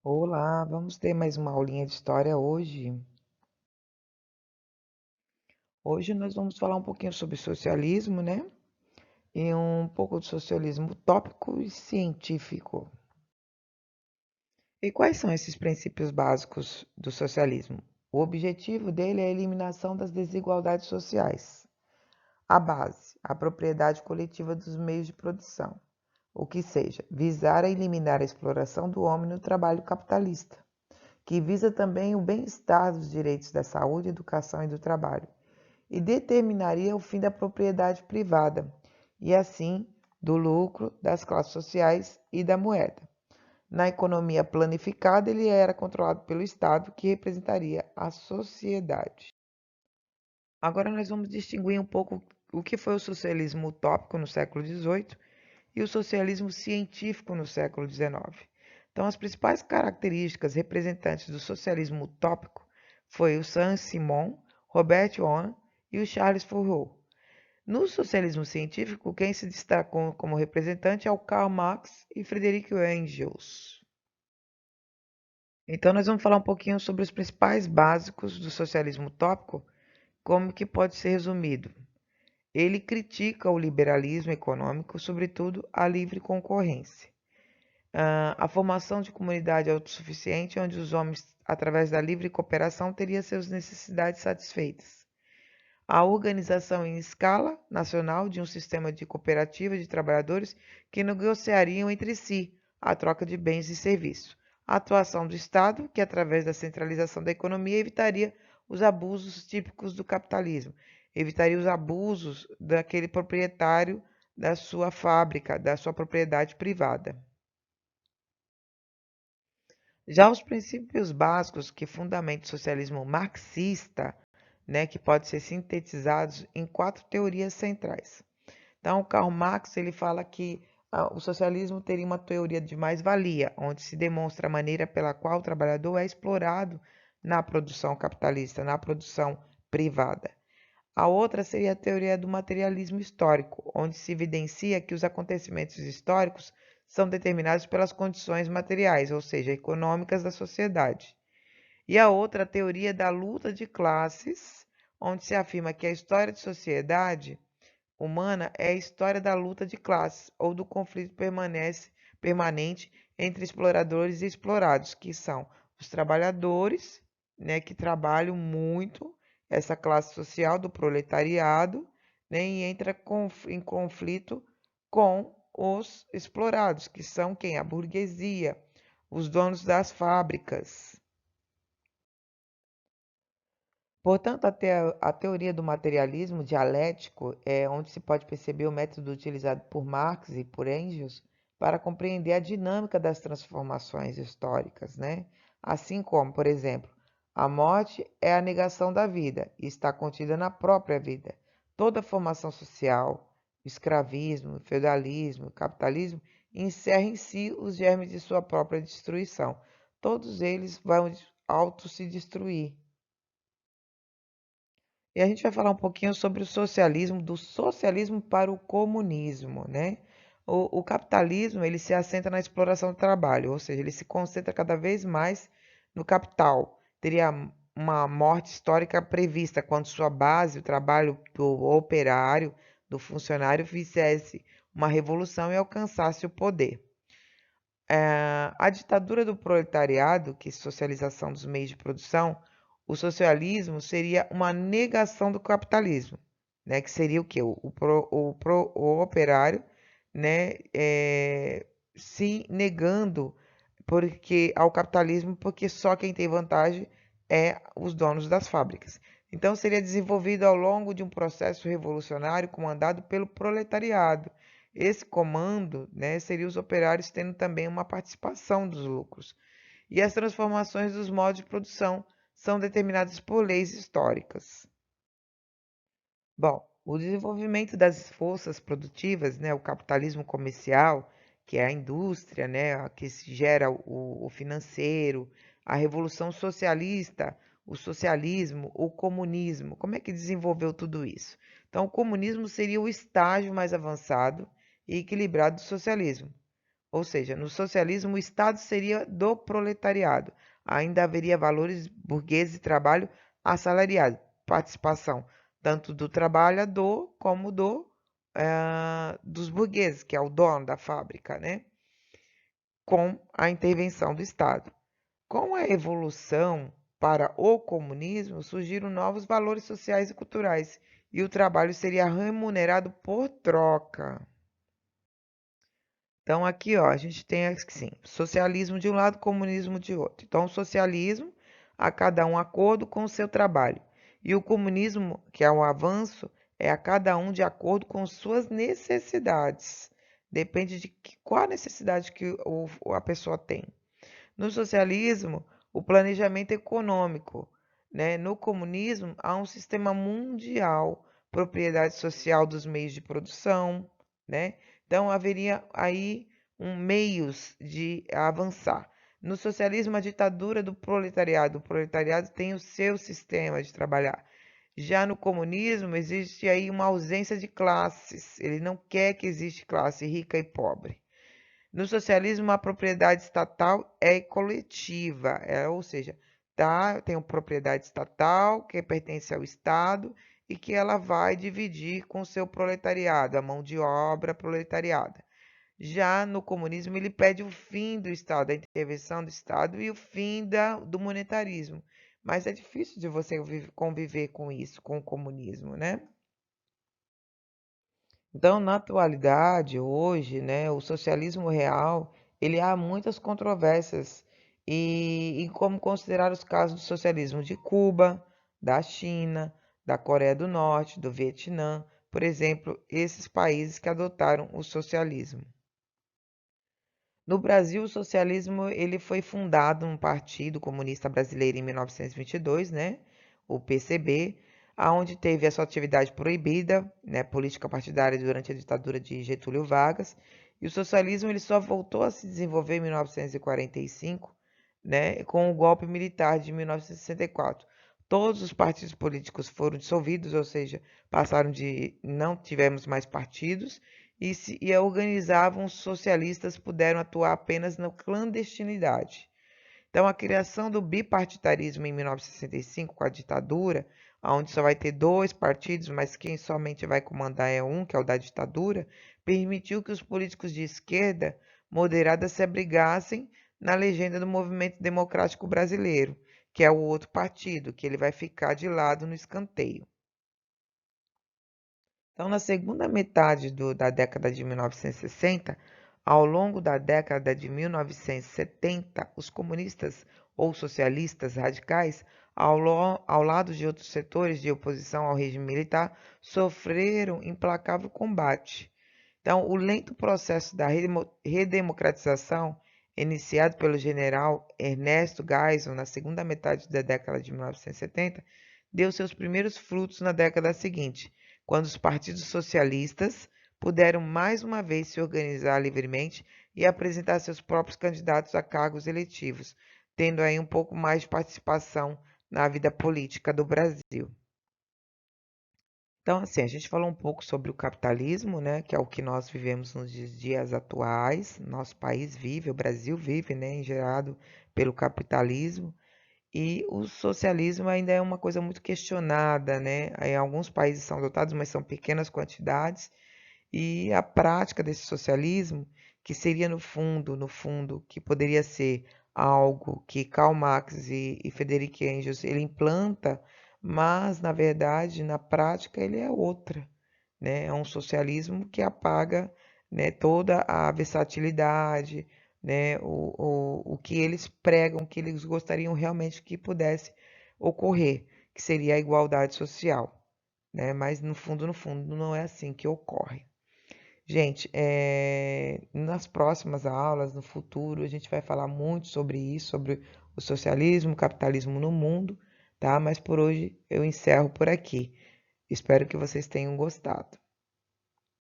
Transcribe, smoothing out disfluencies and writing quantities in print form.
Olá, vamos ter mais uma aulinha de história hoje. Hoje nós vamos falar um pouquinho sobre socialismo, né? E um pouco de socialismo utópico e científico. E quais são esses princípios básicos do socialismo? O objetivo dele é a eliminação das desigualdades sociais. A base, a propriedade coletiva dos meios de produção, o que seja, visar a eliminar a exploração do homem no trabalho capitalista, que visa também o bem-estar dos direitos da saúde, educação e do trabalho, e determinaria o fim da propriedade privada, e assim do lucro, das classes sociais e da moeda. Na economia planificada, ele era controlado pelo Estado, que representaria a sociedade. Agora nós vamos distinguir um pouco o que foi o socialismo utópico no século XVIII e o socialismo científico no século XIX. Então, as principais características representantes do socialismo utópico foi o Saint-Simon, Robert Owen e o Charles Fourier. No socialismo científico, quem se destacou como representante é o Karl Marx e Friedrich Engels. Então, nós vamos falar um pouquinho sobre os principais básicos do socialismo utópico, como que pode ser resumido. Ele critica o liberalismo econômico, sobretudo a livre concorrência. A formação de comunidade autossuficiente, onde os homens, através da livre cooperação, teriam suas necessidades satisfeitas. A organização em escala nacional de um sistema de cooperativa de trabalhadores que negociariam entre si a troca de bens e serviços. A atuação do Estado, que através da centralização da economia evitaria os abusos típicos do capitalismo, evitaria os abusos daquele proprietário da sua fábrica, da sua propriedade privada. Já os princípios básicos que fundamentam o socialismo marxista, né, que pode ser sintetizados em quatro teorias centrais. Então, Karl Marx ele fala que o socialismo teria uma teoria de mais-valia, onde se demonstra a maneira pela qual o trabalhador é explorado na produção capitalista, na produção privada. A outra seria a teoria do materialismo histórico, onde se evidencia que os acontecimentos históricos são determinados pelas condições materiais, ou seja, econômicas da sociedade. E a outra, a teoria da luta de classes, onde se afirma que a história de sociedade humana é a história da luta de classes ou do conflito permanente entre exploradores e explorados, que são os trabalhadores, né, que trabalham muito, essa classe social do proletariado, né, e entra em conflito com os explorados, que são quem? A burguesia, os donos das fábricas. Portanto, a teoria do materialismo dialético é onde se pode perceber o método utilizado por Marx e por Engels para compreender a dinâmica das transformações históricas, né? Assim como, por exemplo, a morte é a negação da vida e está contida na própria vida. Toda formação social, escravismo, feudalismo, capitalismo, encerra em si os germes de sua própria destruição. Todos eles vão auto se destruir. E a gente vai falar um pouquinho sobre o socialismo, do socialismo para o comunismo, né? O capitalismo, ele se assenta na exploração do trabalho, ou seja, ele se concentra cada vez mais no capital. Teria uma morte histórica prevista quando sua base, o trabalho do operário, do funcionário, fizesse uma revolução e alcançasse o poder. A ditadura do proletariado, que é socialização dos meios de produção, o socialismo seria uma negação do capitalismo, né? Que seria o quê? O operário, né? Se negando ao capitalismo, porque só quem tem vantagem é os donos das fábricas. Então, seria desenvolvido ao longo de um processo revolucionário comandado pelo proletariado. Esse comando, né, seria os operários tendo também uma participação dos lucros. E as transformações dos modos de produção são determinadas por leis históricas. Bom, o desenvolvimento das forças produtivas, né, o capitalismo comercial, que é a indústria, né, que gera o financeiro, a revolução socialista, o socialismo, o comunismo. Como é que desenvolveu tudo isso? Então, o comunismo seria o estágio mais avançado e equilibrado do socialismo. Ou seja, no socialismo, o Estado seria do proletariado. Ainda haveria valores burgueses de trabalho assalariado, participação tanto do trabalhador como dos burgueses, que é o dono da fábrica, né? Com a intervenção do Estado. Com a evolução para o comunismo, surgiram novos valores sociais e culturais, e o trabalho seria remunerado por troca. Então, aqui, ó, a gente tem assim, socialismo de um lado, comunismo de outro. Então, o socialismo, a cada um acordo com o seu trabalho. E o comunismo, que é um avanço, é a cada um de acordo com suas necessidades. Depende de qual a necessidade que a pessoa tem. No socialismo, o planejamento econômico, né? No comunismo, há um sistema mundial, propriedade social dos meios de produção, né? Então, haveria aí meios de avançar. No socialismo, a ditadura do proletariado. O proletariado tem o seu sistema de trabalhar. Já no comunismo, existe aí uma ausência de classes. Ele não quer que exista classe rica e pobre. No socialismo, a propriedade estatal é coletiva, ou seja, tem uma propriedade estatal que pertence ao Estado e que ela vai dividir com o seu proletariado, a mão de obra proletariada. Já no comunismo, ele pede o fim do Estado, a intervenção do Estado e o fim do monetarismo. Mas é difícil de você conviver com isso, com o comunismo, né? Então, na atualidade, hoje, né, o socialismo real, ele há muitas controvérsias em como considerar os casos do socialismo de Cuba, da China, da Coreia do Norte, do Vietnã, por exemplo, esses países que adotaram o socialismo. No Brasil, o socialismo ele foi fundado um Partido Comunista Brasileiro em 1922, né? O PCB, aonde teve a sua atividade proibida, né, política partidária durante a ditadura de Getúlio Vargas, e o socialismo ele só voltou a se desenvolver em 1945, né, com o golpe militar de 1964. Todos os partidos políticos foram dissolvidos, ou seja, não tivemos mais partidos, e organizavam os socialistas puderam atuar apenas na clandestinidade. Então, a criação do bipartidarismo em 1965, com a ditadura, onde só vai ter dois partidos, mas quem somente vai comandar é um, que é o da ditadura, permitiu que os políticos de esquerda moderada se abrigassem na legenda do movimento democrático brasileiro, que é o outro partido, que ele vai ficar de lado no escanteio. Então, na segunda metade da década de 1960, ao longo da década de 1970, os comunistas ou socialistas radicais, ao lado de outros setores de oposição ao regime militar, sofreram implacável combate. Então, o lento processo da redemocratização, iniciado pelo general Ernesto Geisel na segunda metade da década de 1970, deu seus primeiros frutos na década seguinte, quando os partidos socialistas puderam mais uma vez se organizar livremente e apresentar seus próprios candidatos a cargos eletivos, tendo aí um pouco mais de participação na vida política do Brasil. Então, assim, a gente falou um pouco sobre o capitalismo, né, que é o que nós vivemos nos dias atuais. Nosso país vive, o Brasil vive, né, gerado pelo capitalismo. E o socialismo ainda é uma coisa muito questionada, né? Aí, alguns países são adotados, mas são pequenas quantidades. E a prática desse socialismo, que seria no fundo, que poderia ser algo que Karl Marx e Friedrich Engels ele implanta, mas na verdade, na prática, ele é outra, né? É um socialismo que apaga, né, toda a versatilidade, né, o que eles pregam, o que eles gostariam realmente que pudesse ocorrer, que seria a igualdade social, né? Mas no fundo, não é assim que ocorre. Gente, nas próximas aulas, no futuro, a gente vai falar muito sobre isso, sobre o socialismo, o capitalismo no mundo, tá? Mas por hoje eu encerro por aqui. Espero que vocês tenham gostado.